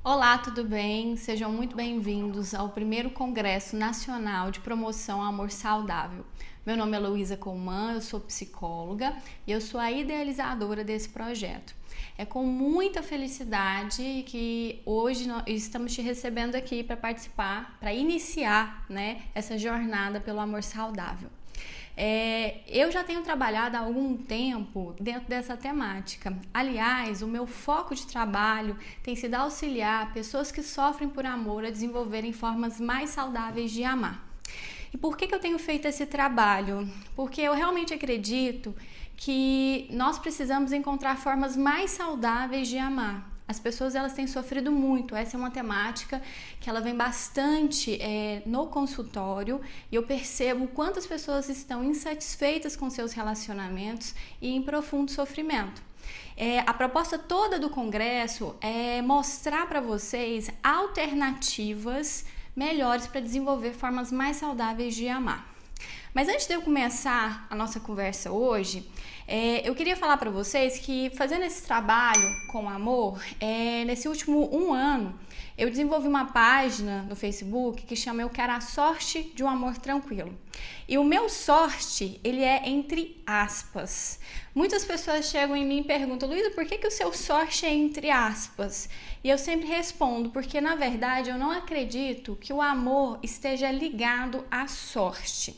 Olá, tudo bem? Sejam muito bem-vindos ao primeiro Congresso Nacional de Promoção ao Amor Saudável. Meu nome é Luísa Colman, eu sou psicóloga e eu sou a idealizadora desse projeto. É com muita felicidade que hoje nós estamos te recebendo aqui para participar, para iniciar, essa jornada pelo amor saudável. Eu já tenho trabalhado há algum tempo dentro dessa temática. Aliás, o meu foco de trabalho tem sido auxiliar pessoas que sofrem por amor a desenvolverem formas mais saudáveis de amar. E por que eu tenho feito esse trabalho? Porque eu realmente acredito que nós precisamos encontrar formas mais saudáveis de amar. As pessoas elas têm sofrido muito, essa é uma temática que ela vem bastante no consultório e eu percebo quantas pessoas estão insatisfeitas com seus relacionamentos e em profundo sofrimento. A proposta toda do congresso é mostrar para vocês alternativas melhores para desenvolver formas mais saudáveis de amar. Mas antes de eu começar a nossa conversa hoje, eu queria falar para vocês que fazendo esse trabalho com amor, nesse último um ano, eu desenvolvi uma página no Facebook que chama Eu Quero a Sorte de um Amor Tranquilo. E o meu sorte, ele é entre aspas. Muitas pessoas chegam em mim e perguntam, Luísa, por que o seu sorte é entre aspas? E eu sempre respondo, porque na verdade eu não acredito que o amor esteja ligado à sorte.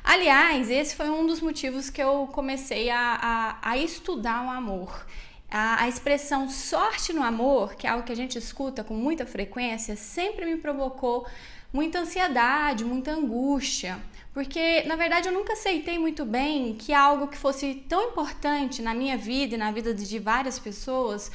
Aliás, esse foi um dos motivos que eu comecei a estudar o amor. A expressão sorte no amor, que é algo que a gente escuta com muita frequência, sempre me provocou muita ansiedade, muita angústia, porque na verdade eu nunca aceitei muito bem que algo que fosse tão importante na minha vida e na vida de várias pessoas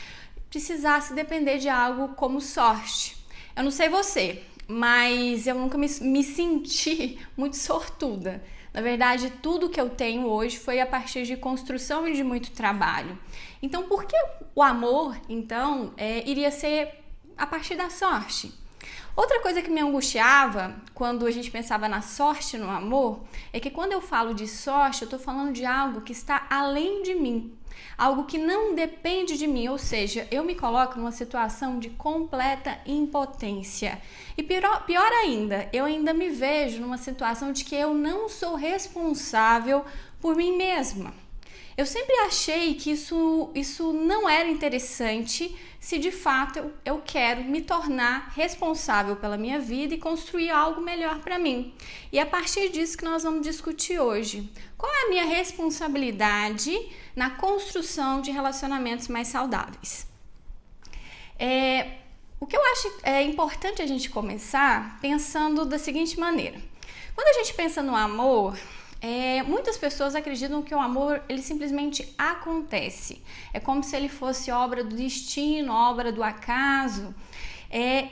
precisasse depender de algo como sorte. Eu não sei você, mas eu nunca me senti muito sortuda. Na verdade, tudo que eu tenho hoje foi a partir de construção e de muito trabalho. Então, por que o amor, então, iria ser a partir da sorte? Outra coisa que me angustiava quando a gente pensava na sorte no amor é que quando eu falo de sorte, eu estou falando de algo que está além de mim. Algo que não depende de mim, ou seja, eu me coloco numa situação de completa impotência. E pior ainda, eu ainda me vejo numa situação de que eu não sou responsável por mim mesma. Eu sempre achei que isso não era interessante se de fato eu quero me tornar responsável pela minha vida e construir algo melhor para mim. E é a partir disso que nós vamos discutir hoje. Qual é a minha responsabilidade na construção de relacionamentos mais saudáveis? O que eu acho importante a gente começar pensando da seguinte maneira. Quando a gente pensa no amor, muitas pessoas acreditam que o amor ele simplesmente acontece. É como se ele fosse obra do destino, obra do acaso.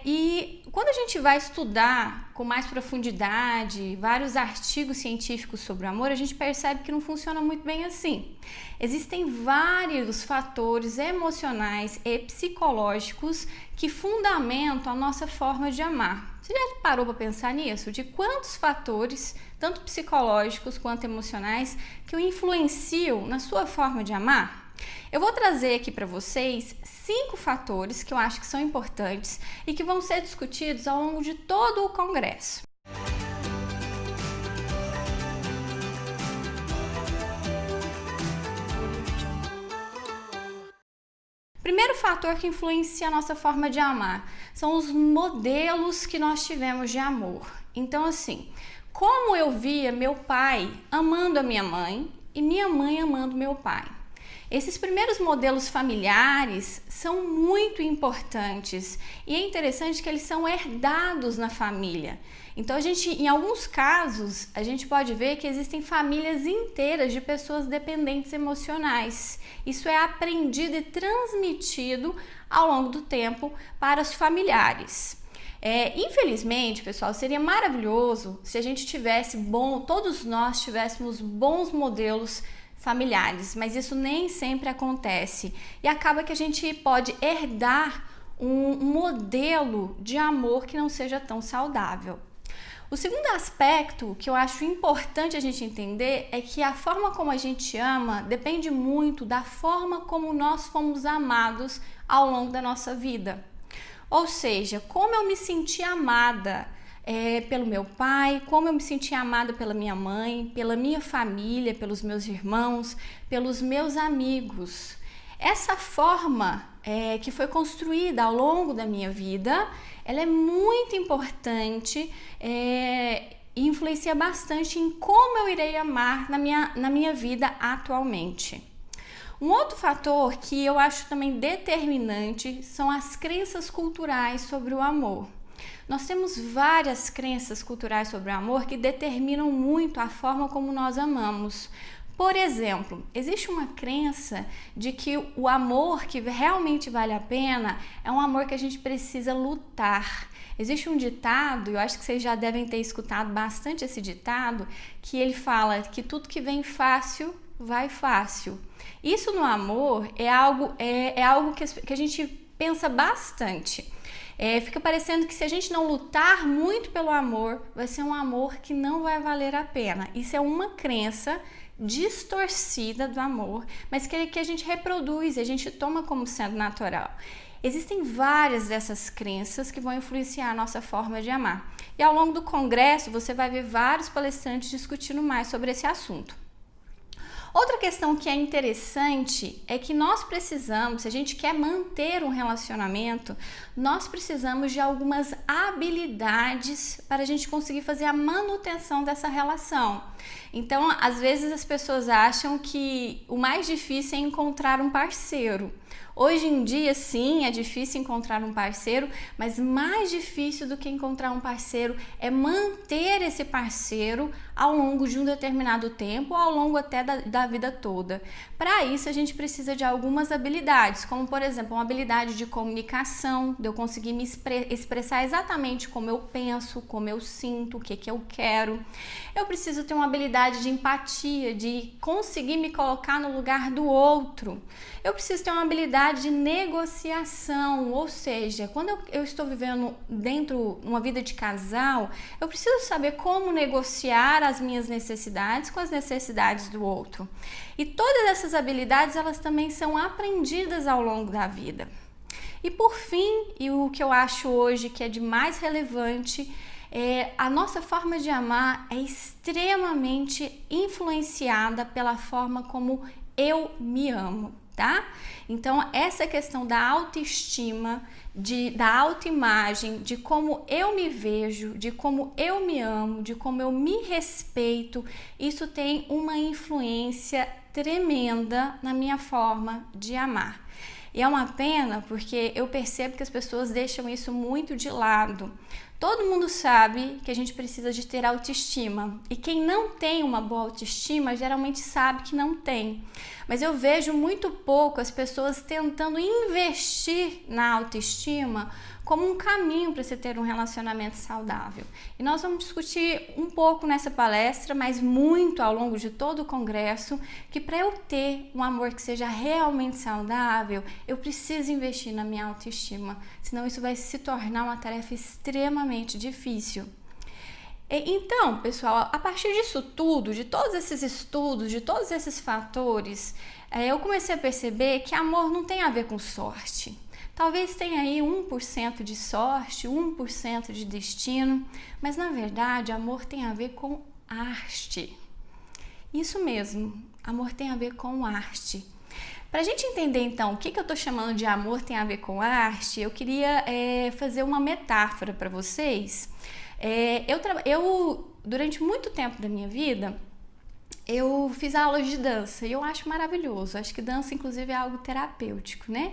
E quando a gente vai estudar com mais profundidade vários artigos científicos sobre o amor, a gente percebe que não funciona muito bem assim. Existem vários fatores emocionais e psicológicos que fundamentam a nossa forma de amar. Você já parou para pensar nisso? De quantos fatores, tanto psicológicos quanto emocionais, que o influenciam na sua forma de amar? Eu vou trazer aqui para vocês 5 fatores que eu acho que são importantes e que vão ser discutidos ao longo de todo o congresso. Primeiro fator que influencia a nossa forma de amar são os modelos que nós tivemos de amor. Então, assim, como eu via meu pai amando a minha mãe e minha mãe amando meu pai. Esses primeiros modelos familiares são muito importantes e é interessante que eles são herdados na família. Então, em alguns casos, a gente pode ver que existem famílias inteiras de pessoas dependentes emocionais. Isso é aprendido e transmitido ao longo do tempo para os familiares. Infelizmente, pessoal, seria maravilhoso se a gente todos nós tivéssemos bons modelos familiares, mas isso nem sempre acontece e acaba que a gente pode herdar um modelo de amor que não seja tão saudável. O segundo aspecto que eu acho importante a gente entender é que a forma como a gente ama depende muito da forma como nós fomos amados ao longo da nossa vida. Ou seja, como eu me senti amada pelo meu pai, como eu me senti amada pela minha mãe, pela minha família, pelos meus irmãos, pelos meus amigos. Essa forma que foi construída ao longo da minha vida, ela é muito importante e influencia bastante em como eu irei amar na minha vida atualmente. Um outro fator que eu acho também determinante são as crenças culturais sobre o amor. Nós temos várias crenças culturais sobre o amor que determinam muito a forma como nós amamos. Por exemplo, existe uma crença de que o amor que realmente vale a pena é um amor que a gente precisa lutar. Existe um ditado, eu acho que vocês já devem ter escutado bastante esse ditado, que ele fala que tudo que vem fácil, vai fácil. Isso no amor é algo que a gente pensa bastante. Fica parecendo que se a gente não lutar muito pelo amor, vai ser um amor que não vai valer a pena. Isso é uma crença distorcida do amor, mas que a gente reproduz, a gente toma como sendo natural. Existem várias dessas crenças que vão influenciar a nossa forma de amar. E ao longo do congresso você vai ver vários palestrantes discutindo mais sobre esse assunto. Outra questão que é interessante é que nós precisamos, se a gente quer manter um relacionamento, nós precisamos de algumas habilidades para a gente conseguir fazer a manutenção dessa relação. Então, às vezes as pessoas acham que o mais difícil é encontrar um parceiro. Hoje em dia, sim, é difícil encontrar um parceiro, mas mais difícil do que encontrar um parceiro é manter esse parceiro ao longo de um determinado tempo, ou ao longo até da vida toda. Para isso, a gente precisa de algumas habilidades, como, por exemplo, uma habilidade de comunicação, de eu conseguir me expressar exatamente como eu penso, como eu sinto, o que eu quero. Eu preciso ter uma habilidade de empatia, de conseguir me colocar no lugar do outro. Eu preciso ter uma habilidade de negociação, ou seja, quando eu estou vivendo dentro de uma vida de casal, eu preciso saber como negociar as minhas necessidades com as necessidades do outro. E todas essas habilidades, elas também são aprendidas ao longo da vida. E por fim, e o que eu acho hoje que é de mais relevante, a nossa forma de amar é extremamente influenciada pela forma como eu me amo, tá? Então, essa questão da autoestima, da autoimagem, de como eu me vejo, de como eu me amo, de como eu me respeito, isso tem uma influência tremenda na minha forma de amar. E é uma pena porque eu percebo que as pessoas deixam isso muito de lado. Todo mundo sabe que a gente precisa de ter autoestima, e quem não tem uma boa autoestima geralmente sabe que não tem. Mas eu vejo muito pouco as pessoas tentando investir na autoestima como um caminho para se ter um relacionamento saudável. E nós vamos discutir um pouco nessa palestra, mas muito ao longo de todo o congresso, que para eu ter um amor que seja realmente saudável, eu preciso investir na minha autoestima, senão isso vai se tornar uma tarefa extremamente difícil. Então, pessoal, a partir disso tudo, de todos esses estudos, de todos esses fatores, eu comecei a perceber que amor não tem a ver com sorte. Talvez tenha aí 1% de sorte, 1% de destino, mas na verdade amor tem a ver com arte. Isso mesmo, amor tem a ver com arte. Para a gente entender então o que eu estou chamando de amor tem a ver com arte, eu queria fazer uma metáfora para vocês. Eu, durante muito tempo da minha vida, eu fiz aulas de dança e eu acho maravilhoso. Acho que dança, inclusive, é algo terapêutico, né?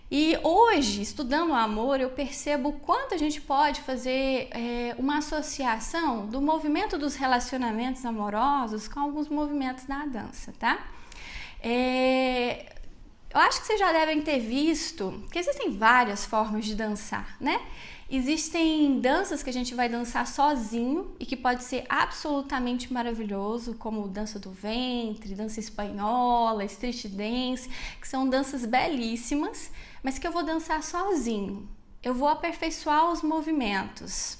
E hoje, estudando o amor, eu percebo o quanto a gente pode fazer uma associação do movimento dos relacionamentos amorosos com alguns movimentos da dança, tá? Eu acho que vocês já devem ter visto que existem várias formas de dançar, né? Existem danças que a gente vai dançar sozinho e que pode ser absolutamente maravilhoso, como dança do ventre, dança espanhola, street dance, que são danças belíssimas, mas que eu vou dançar sozinho. Eu vou aperfeiçoar os movimentos.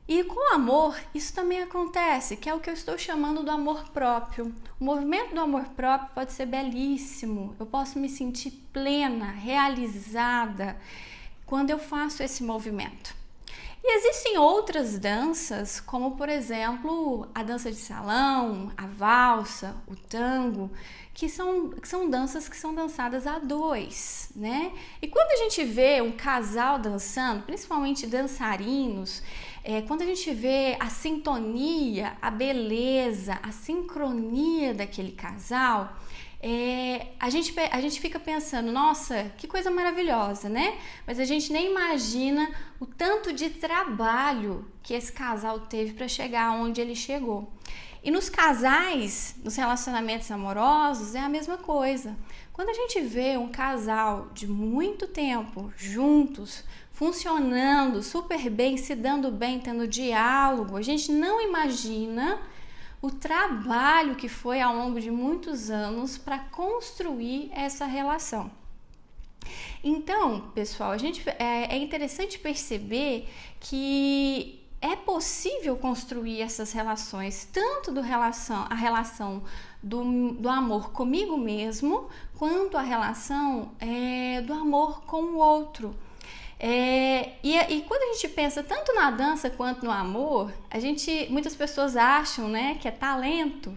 E com o amor, isso também acontece, que é o que eu estou chamando do amor próprio. O movimento do amor próprio pode ser belíssimo, eu posso me sentir plena, realizada, quando eu faço esse movimento. E existem outras danças, como por exemplo a dança de salão, a valsa, o tango, que são danças que são dançadas a dois, né? E quando a gente vê um casal dançando, principalmente dançarinos, quando a gente vê a sintonia, a beleza, a sincronia daquele casal, a gente fica pensando, nossa, que coisa maravilhosa, né? Mas a gente nem imagina o tanto de trabalho que esse casal teve para chegar onde ele chegou. E nos casais, nos relacionamentos amorosos, é a mesma coisa. Quando a gente vê um casal de muito tempo juntos, funcionando super bem, se dando bem, tendo diálogo, a gente não imagina o trabalho que foi ao longo de muitos anos para construir essa relação. Então, pessoal, é interessante perceber que é possível construir essas relações, tanto a relação do amor comigo mesmo, quanto a relação do amor com o outro. E quando a gente pensa tanto na dança quanto no amor, muitas pessoas acham, né, que é talento.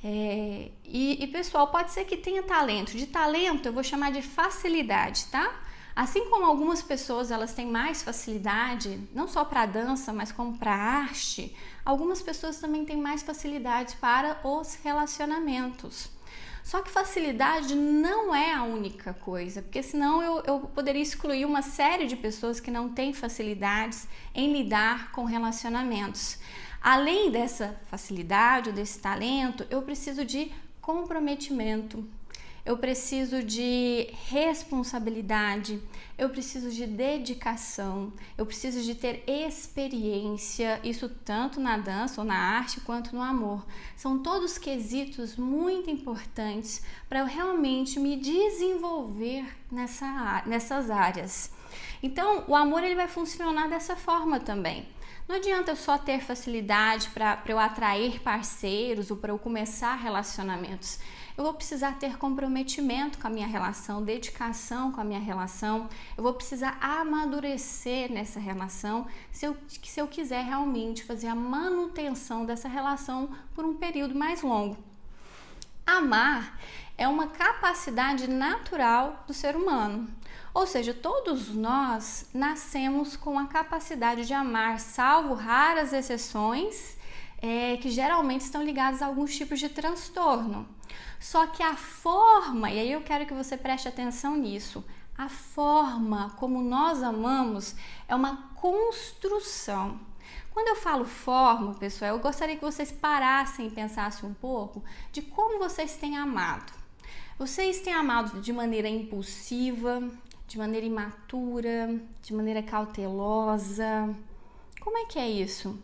E pessoal, pode ser que tenha talento. De talento eu vou chamar de facilidade, tá? Assim como algumas pessoas elas têm mais facilidade, não só para a dança, mas como para a arte, algumas pessoas também têm mais facilidade para os relacionamentos. Só que facilidade não é a única coisa, porque senão eu poderia excluir uma série de pessoas que não têm facilidades em lidar com relacionamentos. Além dessa facilidade ou desse talento, eu preciso de comprometimento, eu preciso de responsabilidade, eu preciso de dedicação, eu preciso de ter experiência, isso tanto na dança ou na arte quanto no amor. São todos quesitos muito importantes para eu realmente me desenvolver nessas áreas. Então, o amor ele vai funcionar dessa forma também. Não adianta eu só ter facilidade para eu atrair parceiros ou para eu começar relacionamentos. Eu vou precisar ter comprometimento com a minha relação, dedicação com a minha relação. Eu vou precisar amadurecer nessa relação se eu quiser realmente fazer a manutenção dessa relação por um período mais longo. Amar é uma capacidade natural do ser humano. Ou seja, todos nós nascemos com a capacidade de amar, salvo raras exceções que geralmente estão ligadas a alguns tipos de transtorno. Só que a forma, e aí eu quero que você preste atenção nisso, a forma como nós amamos é uma construção. Quando eu falo forma, pessoal, eu gostaria que vocês parassem e pensassem um pouco de como vocês têm amado. Vocês têm amado de maneira impulsiva, de maneira imatura, de maneira cautelosa? Como é que é isso?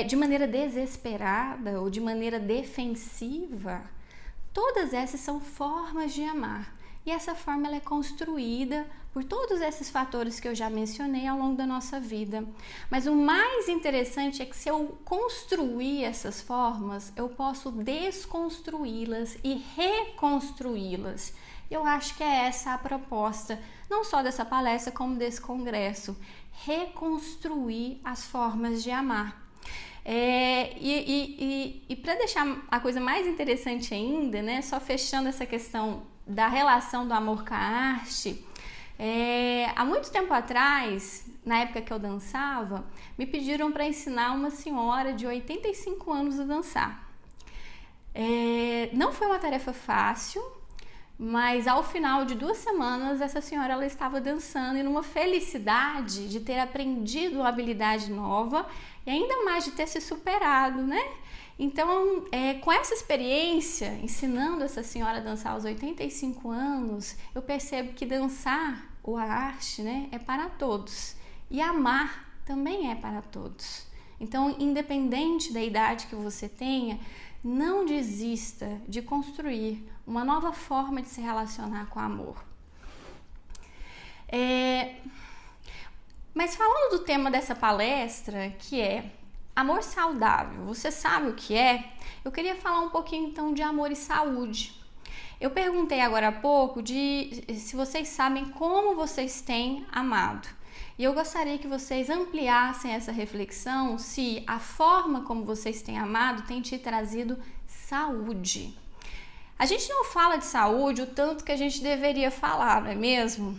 De maneira desesperada ou de maneira defensiva? Todas essas são formas de amar. E essa forma ela é construída por todos esses fatores que eu já mencionei ao longo da nossa vida. Mas o mais interessante é que se eu construir essas formas, eu posso desconstruí-las e reconstruí-las. Eu acho que é essa a proposta, não só dessa palestra, como desse congresso. Reconstruir as formas de amar. E para deixar a coisa mais interessante ainda, né, só fechando essa questão da relação do amor com a arte, há muito tempo atrás, na época que eu dançava, me pediram para ensinar uma senhora de 85 anos a dançar. Não foi uma tarefa fácil, mas ao final de 2 semanas essa senhora ela estava dançando e numa felicidade de ter aprendido uma habilidade nova e ainda mais de ter se superado, né? Então, com essa experiência, ensinando essa senhora a dançar aos 85 anos, eu percebo que dançar ou a arte, né, é para todos e amar também é para todos. Então, independente da idade que você tenha, não desista de construir uma nova forma de se relacionar com o amor. Mas falando do tema dessa palestra, que é amor saudável, você sabe o que é? Eu queria falar um pouquinho então de amor e saúde. Eu perguntei agora há pouco se vocês sabem como vocês têm amado. E eu gostaria que vocês ampliassem essa reflexão se a forma como vocês têm amado tem te trazido saúde. A gente não fala de saúde o tanto que a gente deveria falar, não é mesmo?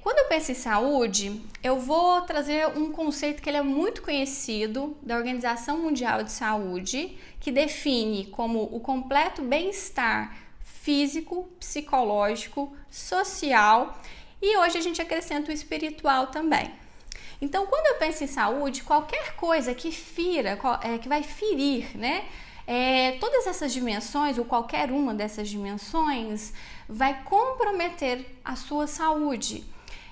Quando eu penso em saúde, eu vou trazer um conceito que ele é muito conhecido da Organização Mundial de Saúde, que define como o completo bem-estar físico, psicológico, social e hoje a gente acrescenta o espiritual também. Então, quando eu penso em saúde, qualquer coisa que que vai ferir, né? Todas essas dimensões, ou qualquer uma dessas dimensões, vai comprometer a sua saúde.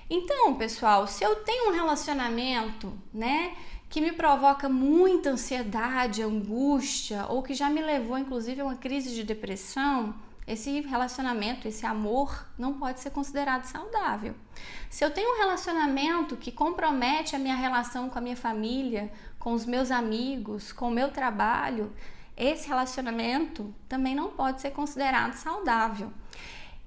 Então, pessoal, se eu tenho um relacionamento, né, que me provoca muita ansiedade, angústia, ou que já me levou, inclusive, a uma crise de depressão, esse relacionamento, esse amor, não pode ser considerado saudável. Se eu tenho um relacionamento que compromete a minha relação com a minha família, com os meus amigos, com o meu trabalho, esse relacionamento também não pode ser considerado saudável.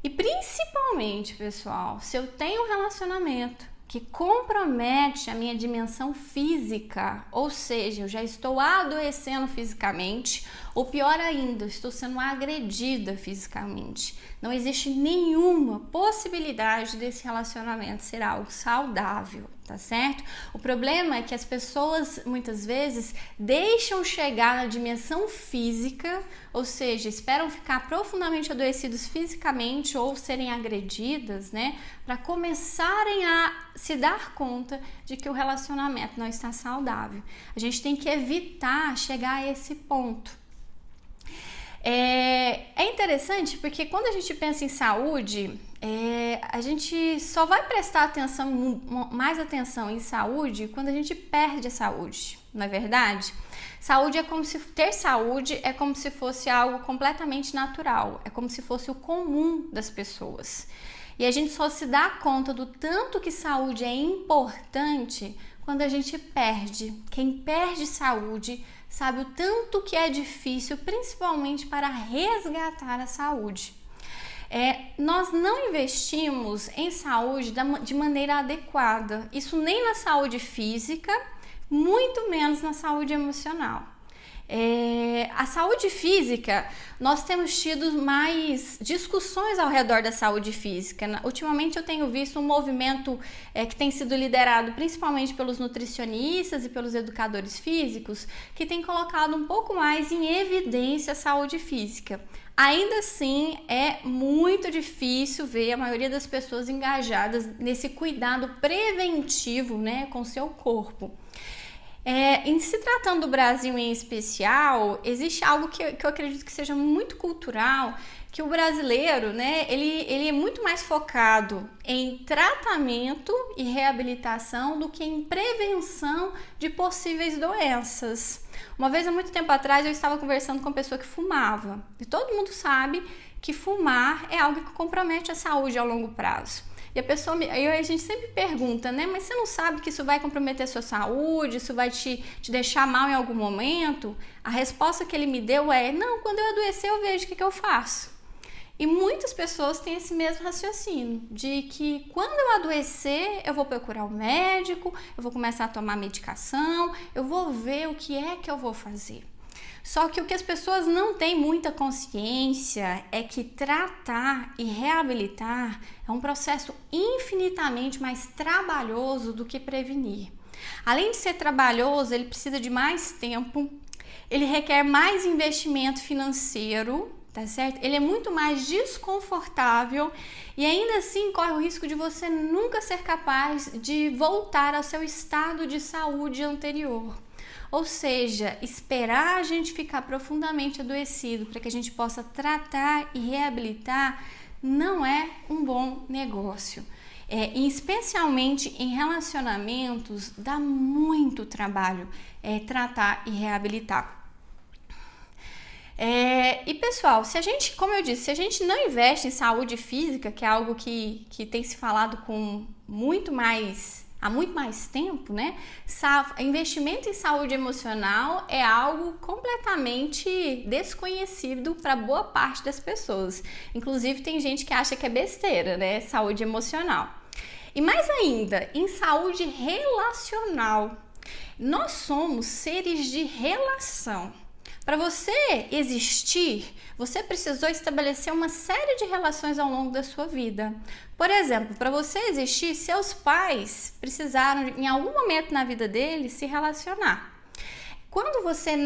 E principalmente, pessoal, se eu tenho um relacionamento que compromete a minha dimensão física, ou seja, eu já estou adoecendo fisicamente, ou pior ainda, estou sendo agredida fisicamente. Não existe nenhuma possibilidade desse relacionamento ser algo saudável, tá certo? O problema é que as pessoas muitas vezes deixam chegar na dimensão física, ou seja, esperam ficar profundamente adoecidos fisicamente ou serem agredidas, né, para começarem a se dar conta de que o relacionamento não está saudável. A gente tem que evitar chegar a esse ponto. É interessante porque quando a gente pensa em saúde, a gente só vai prestar mais atenção em saúde quando a gente perde a saúde, não é verdade? Ter saúde é como se fosse algo completamente natural, é como se fosse o comum das pessoas. E a gente só se dá conta do tanto que saúde é importante quando a gente perde. Quem perde saúde sabe o tanto que é difícil, principalmente para resgatar a saúde. Nós não investimos em saúde de maneira adequada, isso nem na saúde física, muito menos na saúde emocional. A saúde física, nós temos tido mais discussões ao redor da saúde física. Ultimamente eu tenho visto um movimento que tem sido liderado principalmente pelos nutricionistas e pelos educadores físicos, que tem colocado um pouco mais em evidência a saúde física. Ainda assim, é muito difícil ver a maioria das pessoas engajadas nesse cuidado preventivo, né, com o seu corpo. Em se tratando do Brasil em especial, existe algo que eu acredito que seja muito cultural, que o brasileiro, né, ele é muito mais focado em tratamento e reabilitação do que em prevenção de possíveis doenças. Uma vez, há muito tempo atrás, eu estava conversando com uma pessoa que fumava, e todo mundo sabe que fumar é algo que compromete a saúde a longo prazo. E a gente sempre pergunta, né? Mas você não sabe que isso vai comprometer a sua saúde, isso vai te deixar mal em algum momento? A resposta que ele me deu é, não, quando eu adoecer eu vejo o que eu faço. E muitas pessoas têm esse mesmo raciocínio, de que quando eu adoecer, eu vou procurar um médico, eu vou começar a tomar medicação, eu vou ver o que é que eu vou fazer. Só que o que as pessoas não têm muita consciência é que tratar e reabilitar é um processo infinitamente mais trabalhoso do que prevenir. Além de ser trabalhoso, ele precisa de mais tempo, ele requer mais investimento financeiro, tá certo? Ele é muito mais desconfortável e ainda assim corre o risco de você nunca ser capaz de voltar ao seu estado de saúde anterior. Ou seja, esperar a gente ficar profundamente adoecido para que a gente possa tratar e reabilitar não é um bom negócio. Especialmente em relacionamentos, dá muito trabalho tratar e reabilitar. E pessoal, se a gente, como eu disse, se a gente não investe em saúde física, que é algo que tem se falado com muito mais há muito mais tempo, né? Investimento em saúde emocional é algo completamente desconhecido para boa parte das pessoas. Inclusive tem gente que acha que é besteira, né? Saúde emocional. E mais ainda, em saúde relacional. Nós somos seres de relação. Para você existir, você precisou estabelecer uma série de relações ao longo da sua vida. Por exemplo, para você existir, seus pais precisaram, em algum momento na vida deles, se relacionar. Quando você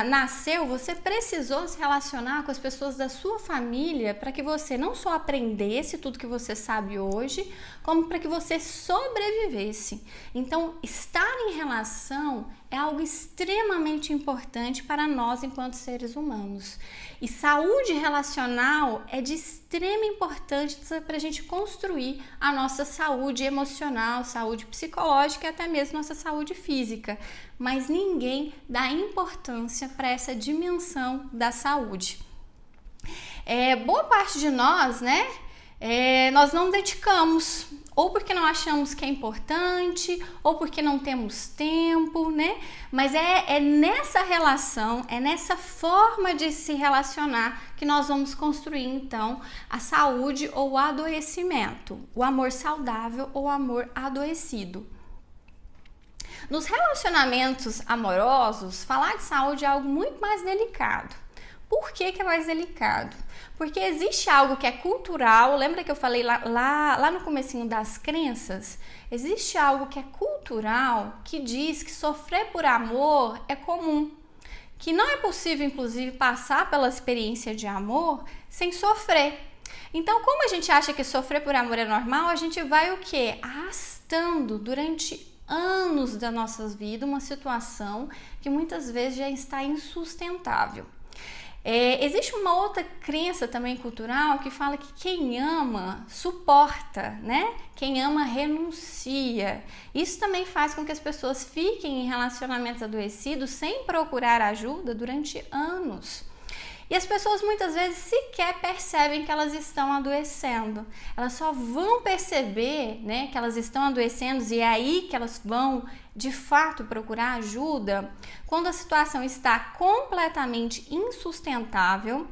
nasceu, você precisou se relacionar com as pessoas da sua família para que você não só aprendesse tudo que você sabe hoje, como para que você sobrevivesse. Então, estar em relação é algo extremamente importante para nós enquanto seres humanos. E saúde relacional é de extrema importância para a gente construir a nossa saúde emocional, saúde psicológica e até mesmo nossa saúde física. Mas ninguém dá importância para essa dimensão da saúde. Boa parte de nós, né? Nós não dedicamos, ou porque não achamos que é importante, ou porque não temos tempo, né? Mas é nessa relação, é nessa forma de se relacionar que nós vamos construir, então, a saúde ou o adoecimento, o amor saudável ou o amor adoecido. Nos relacionamentos amorosos, falar de saúde é algo muito mais delicado. Por que é mais delicado? Porque existe algo que é cultural, lembra que eu falei lá no comecinho das crenças? Existe algo que é cultural que diz que sofrer por amor é comum, que não é possível, inclusive, passar pela experiência de amor sem sofrer. Então, como a gente acha que sofrer por amor é normal, a gente vai o quê? Arrastando durante anos da nossa vida uma situação que muitas vezes já está insustentável. Existe uma outra crença também cultural que fala que quem ama suporta, né? Quem ama renuncia. Isso também faz com que as pessoas fiquem em relacionamentos adoecidos sem procurar ajuda durante anos. E as pessoas muitas vezes sequer percebem que elas estão adoecendo. Elas só vão perceber, né, que elas estão adoecendo e é aí que elas vão, de fato, procurar ajuda quando a situação está completamente insustentável,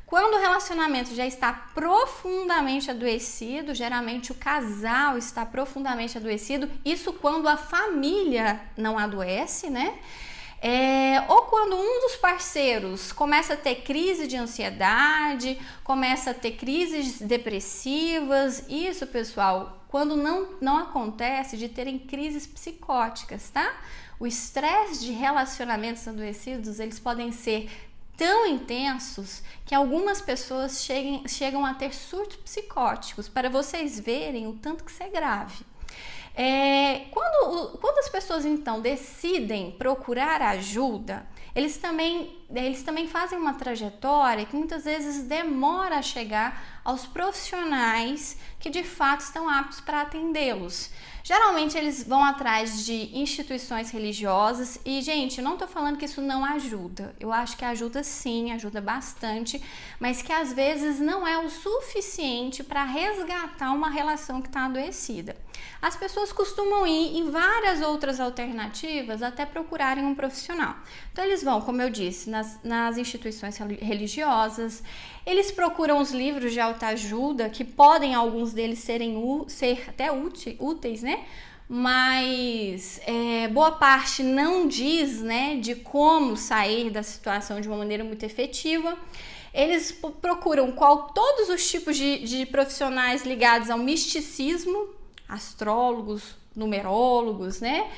quando o relacionamento já está profundamente adoecido, geralmente o casal está profundamente adoecido, isso quando a família não adoece, né? Ou quando um dos parceiros começa a ter crise de ansiedade, começa a ter crises depressivas, isso, pessoal, quando não acontece de terem crises psicóticas, tá? O estresse de relacionamentos adoecidos, eles podem ser tão intensos que algumas pessoas chegam a ter surtos psicóticos, para vocês verem o tanto que isso é grave. Quando as pessoas então decidem procurar ajuda, eles também fazem uma trajetória que muitas vezes demora a chegar aos profissionais que de fato estão aptos para atendê-los. Geralmente eles vão atrás de instituições religiosas e, gente, eu não tô falando que isso não ajuda. Eu acho que ajuda sim, ajuda bastante, mas que às vezes não é o suficiente para resgatar uma relação que está adoecida. As pessoas costumam ir em várias outras alternativas até procurarem um profissional. Então eles vão, como eu disse, nas instituições religiosas, eles procuram os livros de autoajuda, que podem alguns deles ser até úteis, né? Mas boa parte não diz, né, de como sair da situação de uma maneira muito efetiva. Eles procuram todos os tipos de profissionais ligados ao misticismo, astrólogos, numerólogos, né?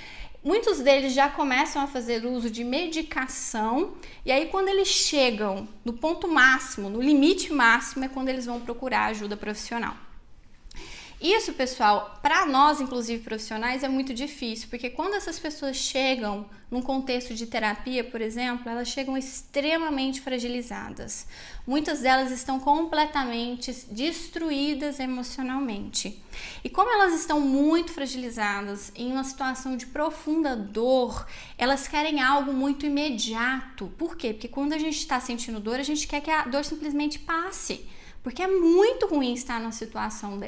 Muitos deles já começam a fazer uso de medicação e aí quando eles chegam no ponto máximo, no limite máximo, é quando eles vão procurar ajuda profissional. Isso, pessoal, para nós, inclusive profissionais, é muito difícil, porque quando essas pessoas chegam num contexto de terapia, por exemplo, elas chegam extremamente fragilizadas. Muitas delas estão completamente destruídas emocionalmente. E como elas estão muito fragilizadas, em uma situação de profunda dor, elas querem algo muito imediato. Por quê? Porque quando a gente está sentindo dor, a gente quer que a dor simplesmente passe. porque é muito ruim estar numa situação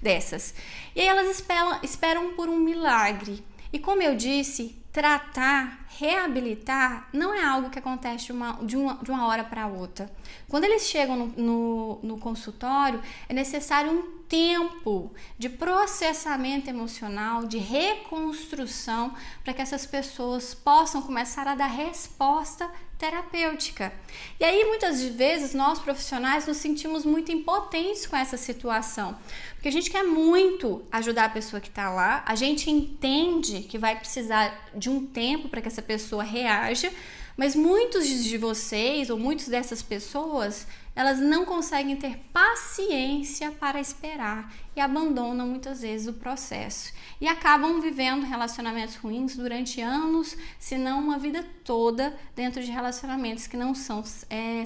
dessas. E aí elas esperam por um milagre. E como eu disse, tratar, reabilitar não é algo que acontece de uma hora para outra. Quando eles chegam no consultório, é necessário um tempo de processamento emocional, de reconstrução, para que essas pessoas possam começar a dar resposta terapêutica. E aí, muitas vezes, nós profissionais nos sentimos muito impotentes com essa situação, porque a gente quer muito ajudar a pessoa que está lá, a gente entende que vai precisar de um tempo para que essa pessoa reaja, mas muitos de vocês, ou muitas dessas pessoas, elas não conseguem ter paciência para esperar e abandonam muitas vezes o processo. E acabam vivendo relacionamentos ruins durante anos, se não uma vida toda, dentro de relacionamentos que não são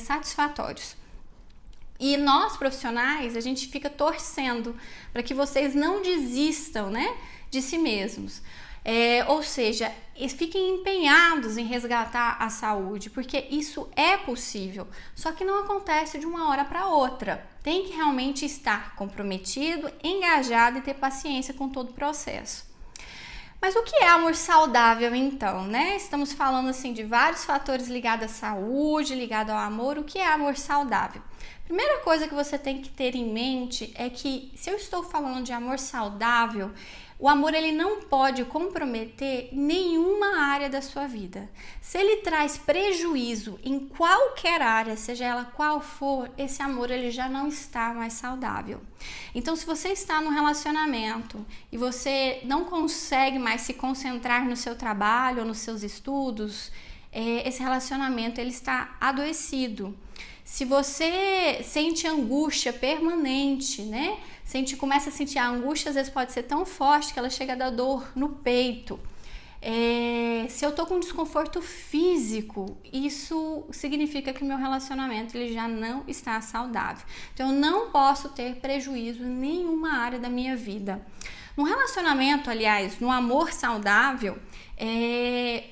satisfatórios. E nós, profissionais, a gente fica torcendo para que vocês não desistam, né, de si mesmos. Ou seja, fiquem empenhados em resgatar a saúde, porque isso é possível, só que não acontece de uma hora para outra. Tem que realmente estar comprometido, engajado e ter paciência com todo o processo. Mas o que é amor saudável então, né? Estamos falando assim de vários fatores ligados à saúde, ligados ao amor. O que é amor saudável? Primeira coisa que você tem que ter em mente é que, se eu estou falando de amor saudável, o amor ele não pode comprometer nenhuma área da sua vida. Se ele traz prejuízo em qualquer área, seja ela qual for, esse amor ele já não está mais saudável. Então, se você está num relacionamento e você não consegue mais se concentrar no seu trabalho ou nos seus estudos, esse relacionamento ele está adoecido. Se você sente angústia permanente, né? Começa a sentir a angústia, às vezes pode ser tão forte que ela chega a dar dor no peito. Se eu tô com desconforto físico, isso significa que meu relacionamento ele já não está saudável. Então, eu não posso ter prejuízo em nenhuma área da minha vida. No relacionamento, aliás, no amor saudável,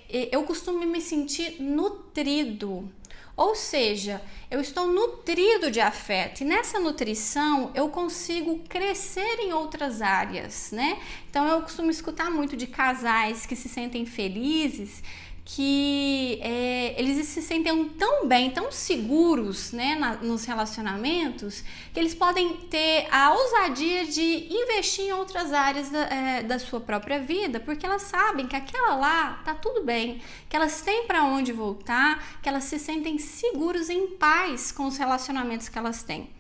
eu costumo me sentir nutrido. Ou seja, eu estou nutrido de afeto e nessa nutrição eu consigo crescer em outras áreas, né? Então eu costumo escutar muito de casais que se sentem felizes, que eles se sentem tão bem, tão seguros, né, nos relacionamentos, que eles podem ter a ousadia de investir em outras áreas da sua própria vida, porque elas sabem que aquela lá tá tudo bem, que elas têm para onde voltar, que elas se sentem seguros em paz com os relacionamentos que elas têm.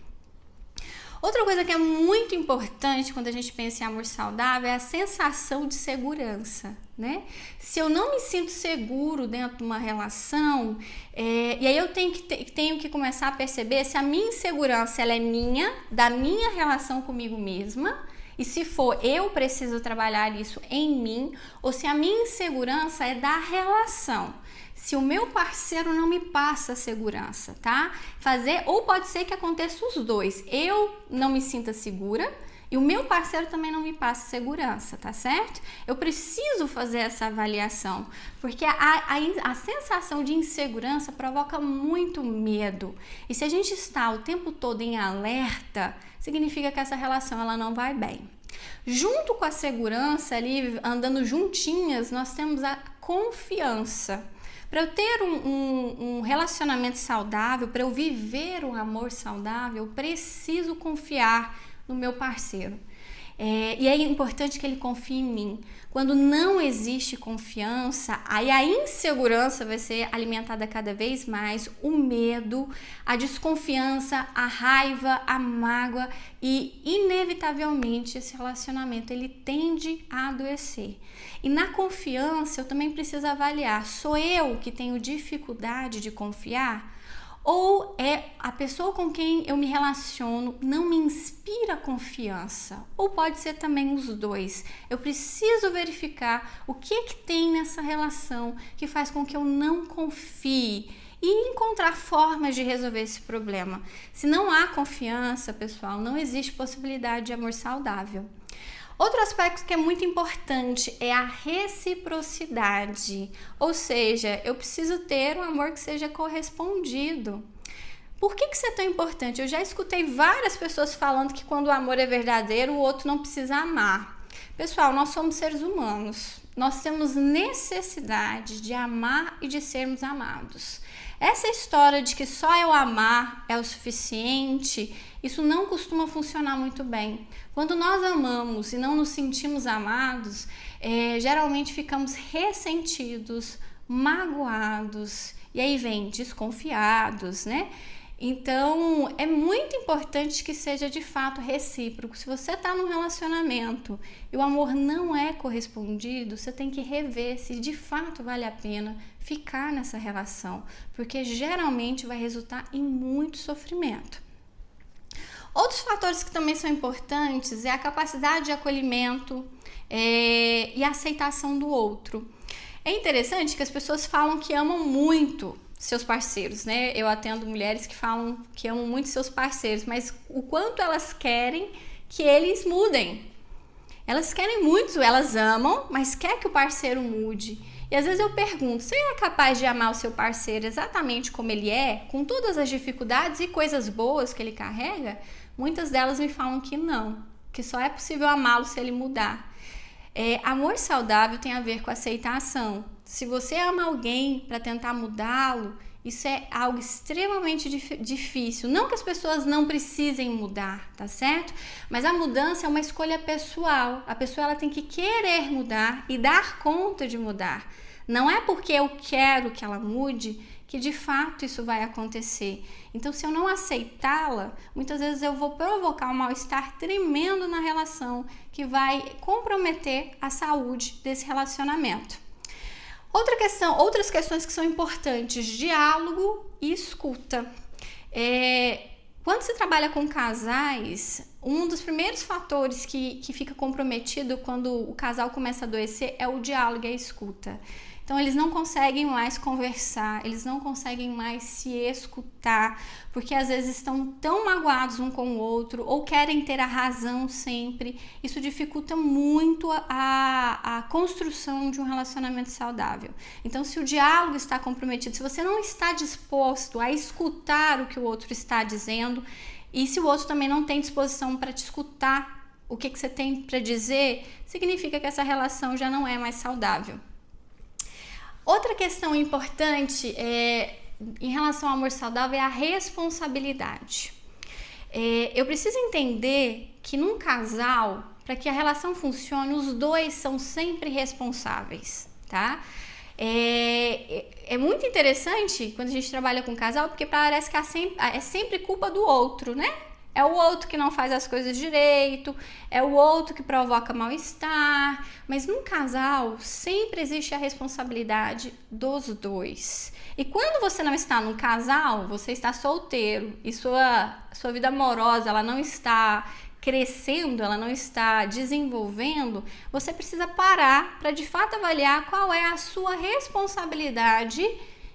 Outra coisa que é muito importante quando a gente pensa em amor saudável é a sensação de segurança, né? Se eu não me sinto seguro dentro de uma relação, e aí eu tenho que começar a perceber se a minha insegurança ela é minha, da minha relação comigo mesma, e se for, eu preciso trabalhar isso em mim, ou se a minha insegurança é da relação. Se o meu parceiro não me passa segurança, tá? Ou pode ser que aconteça os dois. Eu não me sinta segura e o meu parceiro também não me passa segurança, tá certo? Eu preciso fazer essa avaliação, porque a sensação de insegurança provoca muito medo. E se a gente está o tempo todo em alerta, significa que essa relação ela não vai bem. Junto com a segurança ali, andando juntinhas, nós temos a confiança. Para eu ter um relacionamento saudável, para eu viver um amor saudável, eu preciso confiar no meu parceiro. E é importante que ele confie em mim. Quando não existe confiança, aí a insegurança vai ser alimentada cada vez mais, o medo, a desconfiança, a raiva, a mágoa e, inevitavelmente, esse relacionamento ele tende a adoecer. E na confiança, eu também preciso avaliar, sou eu que tenho dificuldade de confiar? Ou a pessoa com quem eu me relaciono não me inspira confiança? Ou pode ser também os dois. Eu preciso verificar o que tem nessa relação que faz com que eu não confie e encontrar formas de resolver esse problema. Se não há confiança, pessoal, não existe possibilidade de amor saudável. Outro aspecto que é muito importante é a reciprocidade, ou seja, eu preciso ter um amor que seja correspondido. Por que isso é tão importante? Eu já escutei várias pessoas falando que quando o amor é verdadeiro, o outro não precisa amar. Pessoal, nós somos seres humanos. Nós temos necessidade de amar e de sermos amados. Essa história de que só eu amar é o suficiente, isso não costuma funcionar muito bem. Quando nós amamos e não nos sentimos amados, geralmente ficamos ressentidos, magoados, e aí vem desconfiados, né? Então, é muito importante que seja de fato recíproco. Se você está num relacionamento e o amor não é correspondido, você tem que rever se de fato vale a pena ficar nessa relação, porque geralmente vai resultar em muito sofrimento. Outros fatores que também são importantes é a capacidade de acolhimento e aceitação do outro. É interessante que as pessoas falam que amam muito seus parceiros, né? Eu atendo mulheres que falam que amam muito seus parceiros, mas o quanto elas querem que eles mudem. Elas querem muito, elas amam, mas quer que o parceiro mude. E às vezes eu pergunto, você é capaz de amar o seu parceiro exatamente como ele é, com todas as dificuldades e coisas boas que ele carrega? Muitas delas me falam que não, que só é possível amá-lo se ele mudar. Amor saudável tem a ver com aceitação. Se você ama alguém para tentar mudá-lo, isso é algo extremamente difícil. Não que as pessoas não precisem mudar, tá certo? Mas a mudança é uma escolha pessoal. A pessoa ela tem que querer mudar e dar conta de mudar. Não é porque eu quero que ela mude que de fato isso vai acontecer. Então, se eu não aceitá-la, muitas vezes eu vou provocar um mal-estar tremendo na relação que vai comprometer a saúde desse relacionamento. Outras questões que são importantes, diálogo e escuta. Quando se trabalha com casais, um dos primeiros fatores que fica comprometido quando o casal começa a adoecer é o diálogo e a escuta. Então, eles não conseguem mais conversar, eles não conseguem mais se escutar, porque às vezes estão tão magoados um com o outro ou querem ter a razão sempre. Isso dificulta muito a construção de um relacionamento saudável. Então, se o diálogo está comprometido, se você não está disposto a escutar o que o outro está dizendo, e se o outro também não tem disposição para te escutar o que você tem para dizer, significa que essa relação já não é mais saudável. Outra questão importante em relação ao amor saudável é a responsabilidade. Eu preciso entender que num casal, para que a relação funcione, os dois são sempre responsáveis, tá? É muito interessante quando a gente trabalha com casal, porque parece que é sempre culpa do outro, né? É o outro que não faz as coisas direito, é o outro que provoca mal-estar, mas num casal sempre existe a responsabilidade dos dois. E quando você não está num casal, você está solteiro e sua vida amorosa ela não está crescendo, ela não está desenvolvendo, você precisa parar para de fato avaliar qual é a sua responsabilidade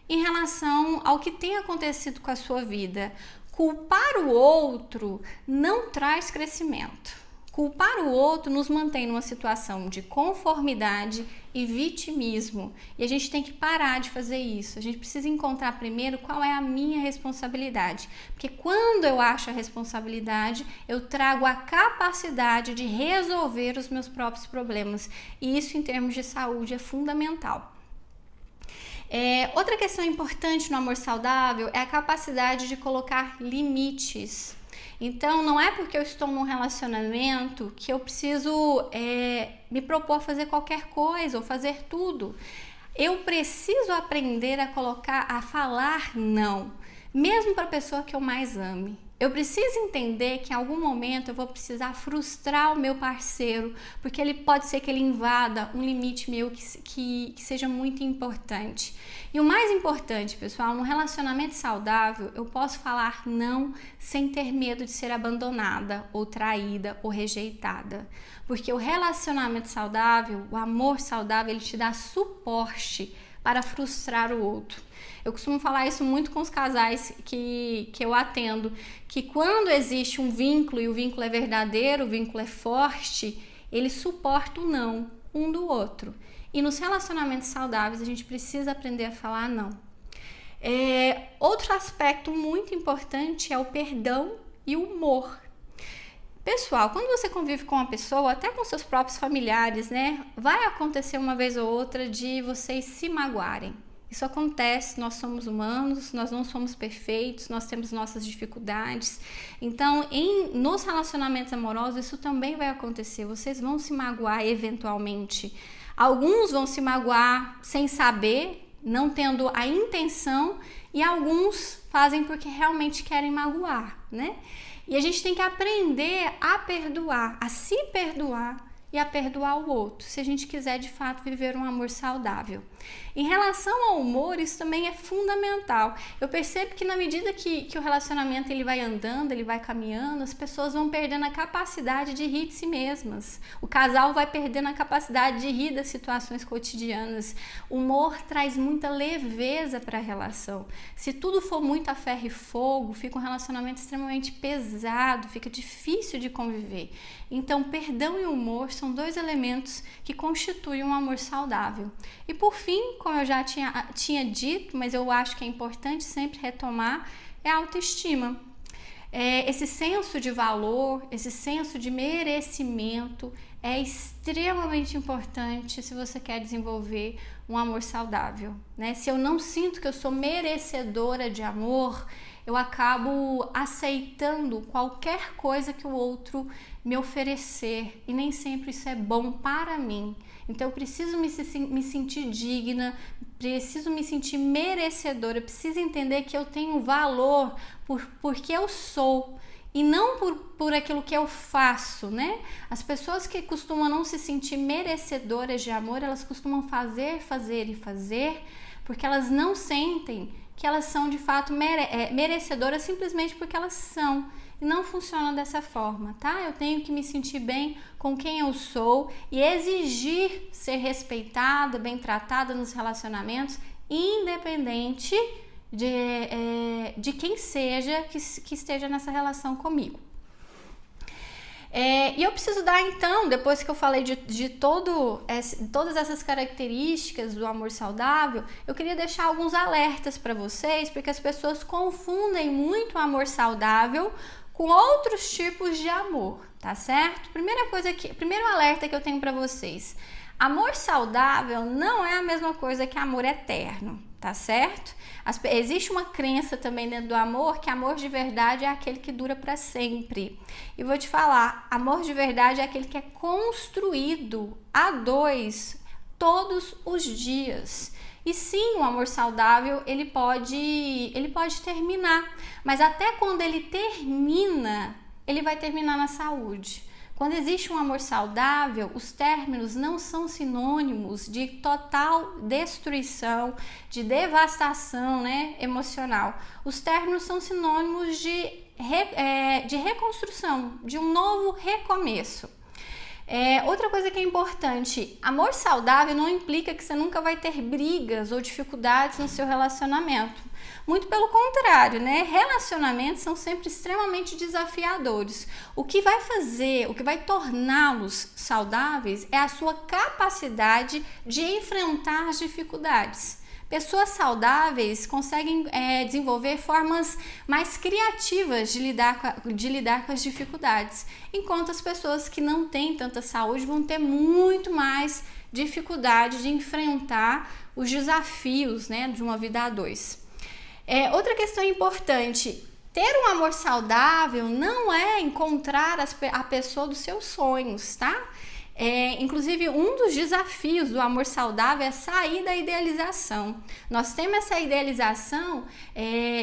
em relação ao que tem acontecido com a sua vida. Culpar o outro não traz crescimento. Culpar o outro nos mantém numa situação de conformidade e vitimismo. E a gente tem que parar de fazer isso. A gente precisa encontrar primeiro qual é a minha responsabilidade. Porque quando eu acho a responsabilidade, eu trago a capacidade de resolver os meus próprios problemas. E isso, em termos de saúde, é fundamental. Outra questão importante no amor saudável é a capacidade de colocar limites. Então, não é porque eu estou num relacionamento que eu preciso me propor a fazer qualquer coisa ou fazer tudo. Eu preciso aprender a falar não, mesmo para a pessoa que eu mais ame. Eu preciso entender que em algum momento eu vou precisar frustrar o meu parceiro, porque pode ser que ele invada um limite meu que seja muito importante. E o mais importante, pessoal, num relacionamento saudável, eu posso falar não sem ter medo de ser abandonada, ou traída, ou rejeitada. Porque o relacionamento saudável, o amor saudável, ele te dá suporte para frustrar o outro. Eu costumo falar isso muito com os casais que eu atendo, que quando existe um vínculo e o vínculo é verdadeiro, o vínculo é forte, eles suportam o não um do outro. E nos relacionamentos saudáveis a gente precisa aprender a falar não. Outro aspecto muito importante é o perdão e o humor. Pessoal, quando você convive com uma pessoa, até com seus próprios familiares, né, vai acontecer uma vez ou outra de vocês se magoarem. Isso acontece, nós somos humanos, nós não somos perfeitos, nós temos nossas dificuldades. Então, nos relacionamentos amorosos, isso também vai acontecer. Vocês vão se magoar eventualmente. Alguns vão se magoar sem saber, não tendo a intenção, e alguns fazem porque realmente querem magoar, né? E a gente tem que aprender a perdoar, a se perdoar e a perdoar o outro, se a gente quiser de fato viver um amor saudável. Em relação ao humor, isso também é fundamental. Eu percebo que na medida que o relacionamento ele vai andando, ele vai caminhando, as pessoas vão perdendo a capacidade de rir de si mesmas. O casal vai perdendo a capacidade de rir das situações cotidianas. O humor traz muita leveza para a relação. Se tudo for muito a ferro e fogo, fica um relacionamento extremamente pesado, fica difícil de conviver. Então, perdão e humor são dois elementos que constituem um amor saudável. E por fim, como eu já tinha dito, mas eu acho que é importante sempre retomar, é a autoestima. Esse senso de valor, esse senso de merecimento é extremamente importante se você quer desenvolver um amor saudável, né? Se eu não sinto que eu sou merecedora de amor, eu acabo aceitando qualquer coisa que o outro me oferecer, e nem sempre isso é bom para mim. Então eu preciso me sentir digna, preciso me sentir merecedora, preciso entender que eu tenho valor porque eu sou e não por aquilo que eu faço, né? As pessoas que costumam não se sentir merecedoras de amor, elas costumam fazer porque elas não sentem que elas são de fato merecedoras simplesmente porque elas são. E não funciona dessa forma, tá? Eu tenho que me sentir bem com quem eu sou e exigir ser respeitada, bem tratada nos relacionamentos, independente de quem seja que esteja nessa relação comigo. E eu preciso dar então, depois que eu falei de todas essas características do amor saudável, eu queria deixar alguns alertas para vocês, porque as pessoas confundem muito o amor saudável com outros tipos de amor, tá certo? Primeiro alerta que eu tenho para vocês: amor saudável não é a mesma coisa que amor eterno, tá certo? Existe uma crença também dentro do amor que amor de verdade é aquele que dura para sempre. E vou te falar, amor de verdade é aquele que é construído a dois todos os dias. E sim, o amor saudável ele pode terminar, mas até quando ele termina, ele vai terminar na saúde. Quando existe um amor saudável, os términos não são sinônimos de total destruição, de devastação, né, emocional. Os términos são sinônimos de reconstrução, de um novo recomeço. Outra coisa que é importante, amor saudável não implica que você nunca vai ter brigas ou dificuldades no seu relacionamento. Muito pelo contrário, né? Relacionamentos são sempre extremamente desafiadores. O que vai torná-los saudáveis é a sua capacidade de enfrentar as dificuldades. Pessoas saudáveis conseguem desenvolver formas mais criativas de lidar com as dificuldades, enquanto as pessoas que não têm tanta saúde vão ter muito mais dificuldade de enfrentar os desafios, né, de uma vida a dois. Outra questão importante: ter um amor saudável não é encontrar a pessoa dos seus sonhos, tá? Inclusive, um dos desafios do amor saudável é sair da idealização. Nós temos essa idealização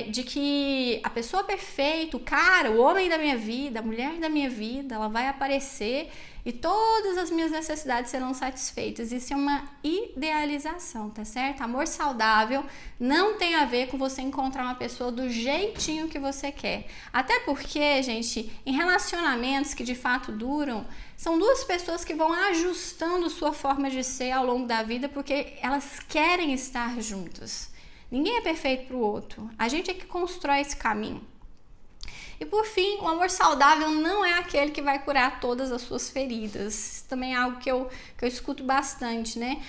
de que a pessoa perfeita, o cara, o homem da minha vida, a mulher da minha vida, ela vai aparecer e todas as minhas necessidades serão satisfeitas. Isso é uma idealização, tá certo? Amor saudável não tem a ver com você encontrar uma pessoa do jeitinho que você quer. Até porque, gente, em relacionamentos que de fato duram, são duas pessoas que vão ajustando sua forma de ser ao longo da vida porque elas querem estar juntas. Ninguém é perfeito para o outro. A gente é que constrói esse caminho. E por fim, o amor saudável não é aquele que vai curar todas as suas feridas. Isso também é algo que eu escuto bastante, né?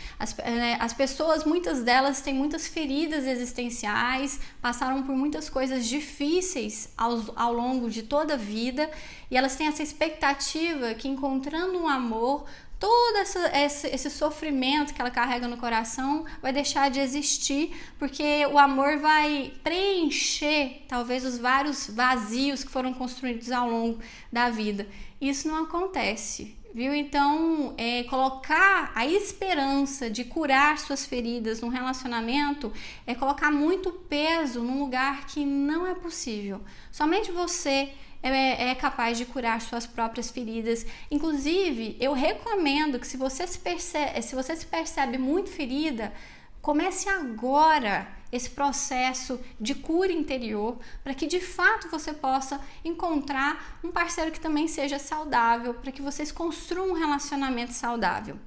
As pessoas, muitas delas têm muitas feridas existenciais, passaram por muitas coisas difíceis ao longo de toda a vida, e elas têm essa expectativa que, encontrando um amor, todo esse sofrimento que ela carrega no coração vai deixar de existir, porque o amor vai preencher talvez os vários vazios que foram construídos ao longo da vida. Isso não acontece, viu? Então, colocar a esperança de curar suas feridas num relacionamento é colocar muito peso num lugar que não é possível. Somente você é capaz de curar suas próprias feridas. Inclusive, eu recomendo que se você se percebe muito ferida, comece agora esse processo de cura interior, para que de fato você possa encontrar um parceiro que também seja saudável, para que vocês construam um relacionamento saudável.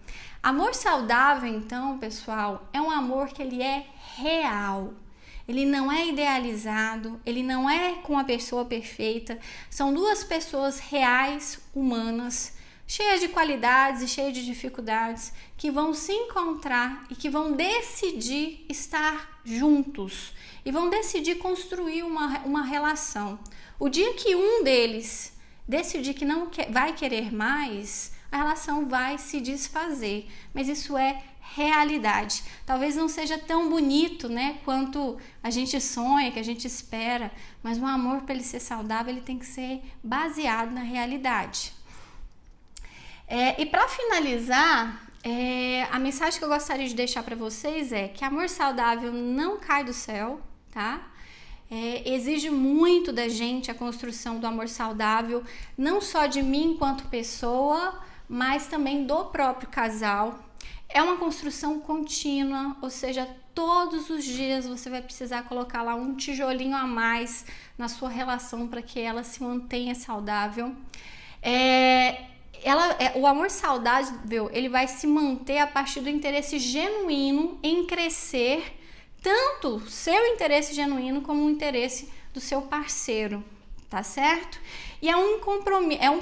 Amor saudável, então, pessoal, é um amor que ele é real. Ele não é idealizado, ele não é com a pessoa perfeita. São duas pessoas reais, humanas, cheias de qualidades e cheias de dificuldades, que vão se encontrar e que vão decidir estar juntos e vão decidir construir uma relação. O dia que um deles decidir que não vai querer mais, a relação vai se desfazer, mas isso é realidade. Talvez não seja tão bonito, né, quanto a gente sonha, que a gente espera, mas o amor, para ele ser saudável, ele tem que ser baseado na realidade. E para finalizar, a mensagem que eu gostaria de deixar para vocês é que amor saudável não cai do céu, tá? Exige muito da gente a construção do amor saudável, não só de mim enquanto pessoa, mas também do próprio casal. É uma construção contínua, ou seja, todos os dias você vai precisar colocar lá um tijolinho a mais na sua relação para que ela se mantenha saudável. O amor saudável, ele vai se manter a partir do interesse genuíno em crescer, tanto seu interesse genuíno como o interesse do seu parceiro, tá certo? E é um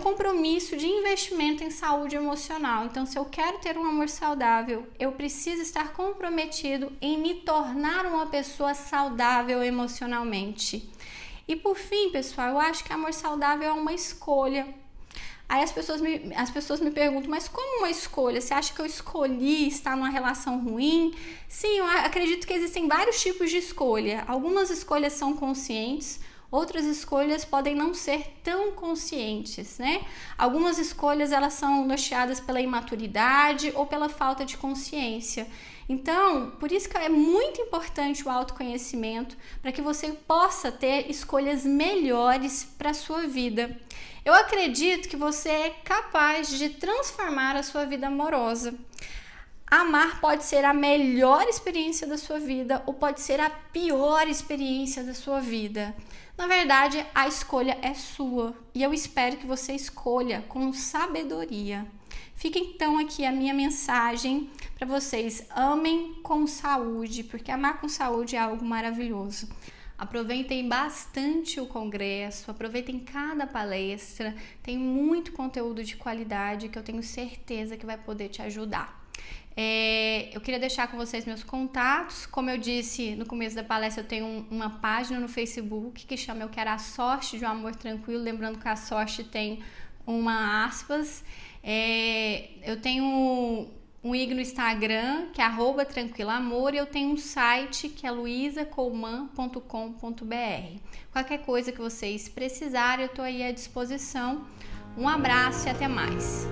compromisso de investimento em saúde emocional. Então, se eu quero ter um amor saudável, eu preciso estar comprometido em me tornar uma pessoa saudável emocionalmente. E por fim, pessoal, eu acho que amor saudável é uma escolha. Aí as pessoas me perguntam, mas como uma escolha? Você acha que eu escolhi estar numa relação ruim? Sim, eu acredito que existem vários tipos de escolha. Algumas escolhas são conscientes, outras escolhas podem não ser tão conscientes, né? Algumas escolhas, elas são norteadas pela imaturidade ou pela falta de consciência. Então, por isso que é muito importante o autoconhecimento, para que você possa ter escolhas melhores para a sua vida. Eu acredito que você é capaz de transformar a sua vida amorosa. Amar pode ser a melhor experiência da sua vida ou pode ser a pior experiência da sua vida. Na verdade, a escolha é sua e eu espero que você escolha com sabedoria. Fica então aqui a minha mensagem para vocês: amem com saúde, porque amar com saúde é algo maravilhoso. Aproveitem bastante o congresso, aproveitem cada palestra, tem muito conteúdo de qualidade que eu tenho certeza que vai poder te ajudar. Eu queria deixar com vocês meus contatos. Como eu disse no começo da palestra, eu tenho uma página no Facebook que chama Eu Quero a Sorte de um Amor Tranquilo, lembrando que a sorte tem uma aspas. Eu tenho um IG no Instagram, que é @tranquilamor, e eu tenho um site que é luisacolman.com.br. Qualquer coisa que vocês precisarem, eu estou aí à disposição. Um abraço e até mais!